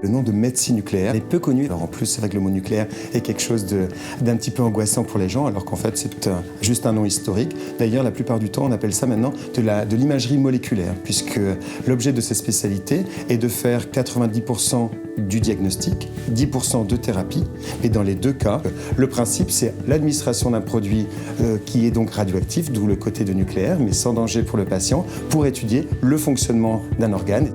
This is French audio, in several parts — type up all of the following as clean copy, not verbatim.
Le nom de médecine nucléaire est peu connu. Alors en plus, c'est vrai que le mot nucléaire est quelque chose d'un petit peu angoissant pour les gens, alors qu'en fait, c'est juste un nom historique. D'ailleurs, la plupart du temps, on appelle ça maintenant de l'imagerie moléculaire, puisque l'objet de cette spécialité est de faire 90% du diagnostic, 10% de thérapie. Et dans les deux cas, le principe, c'est l'administration d'un produit qui est donc radioactif, d'où le côté de nucléaire, mais sans danger pour le patient, pour étudier le fonctionnement d'un organe.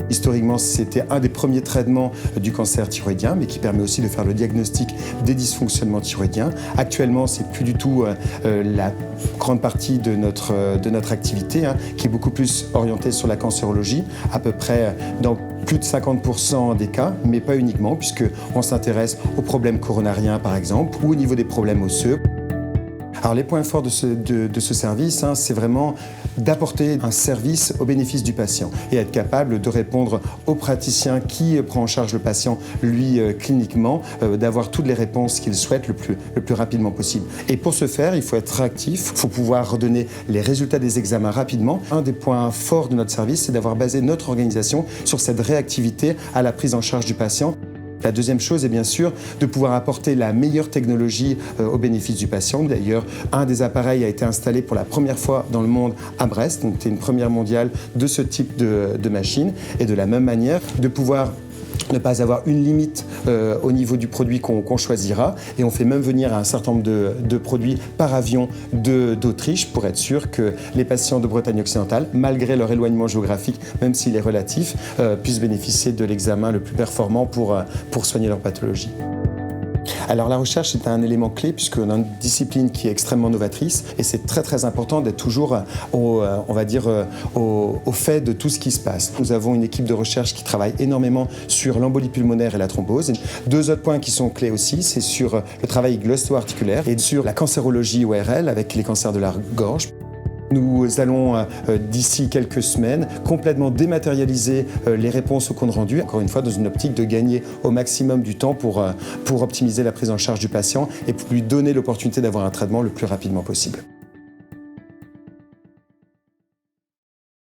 Historiquement, c'était un des premiers traitements du cancer thyroïdien, mais qui permet aussi de faire le diagnostic des dysfonctionnements thyroïdiens. Actuellement, c'est plus du tout la grande partie de notre activité, qui est beaucoup plus orientée sur la cancérologie, à peu près dans plus de 50% des cas, mais pas uniquement, puisqu'on s'intéresse aux problèmes coronariens, par exemple, ou au niveau des problèmes osseux. Alors les points forts de ce service, c'est vraiment d'apporter un service au bénéfice du patient et être capable de répondre au praticien qui prend en charge le patient, lui, cliniquement, d'avoir toutes les réponses qu'il souhaite le plus rapidement possible. Et pour ce faire, il faut être réactif, il faut pouvoir redonner les résultats des examens rapidement. Un des points forts de notre service, c'est d'avoir basé notre organisation sur cette réactivité à la prise en charge du patient. La deuxième chose est bien sûr de pouvoir apporter la meilleure technologie au bénéfice du patient. D'ailleurs, un des appareils a été installé pour la première fois dans le monde à Brest. Donc, c'était une première mondiale de ce type de machine. Et de la même manière, de pouvoir ne pas avoir une limite au niveau du produit qu'on choisira. Et on fait même venir un certain nombre de produits par avion d'Autriche pour être sûr que les patients de Bretagne occidentale, malgré leur éloignement géographique, même s'il est relatif, puissent bénéficier de l'examen le plus performant pour soigner leur pathologie. Alors la recherche est un élément clé puisqu'on a une discipline qui est extrêmement novatrice et c'est très très important d'être toujours au fait de tout ce qui se passe. Nous avons une équipe de recherche qui travaille énormément sur l'embolie pulmonaire et la thrombose. Deux autres points qui sont clés aussi, c'est sur le travail glucoarticulaire et sur la cancérologie ORL avec les cancers de la gorge. Nous allons, d'ici quelques semaines, complètement dématérialiser les réponses au compte rendu, encore une fois dans une optique de gagner au maximum du temps pour optimiser la prise en charge du patient et pour lui donner l'opportunité d'avoir un traitement le plus rapidement possible.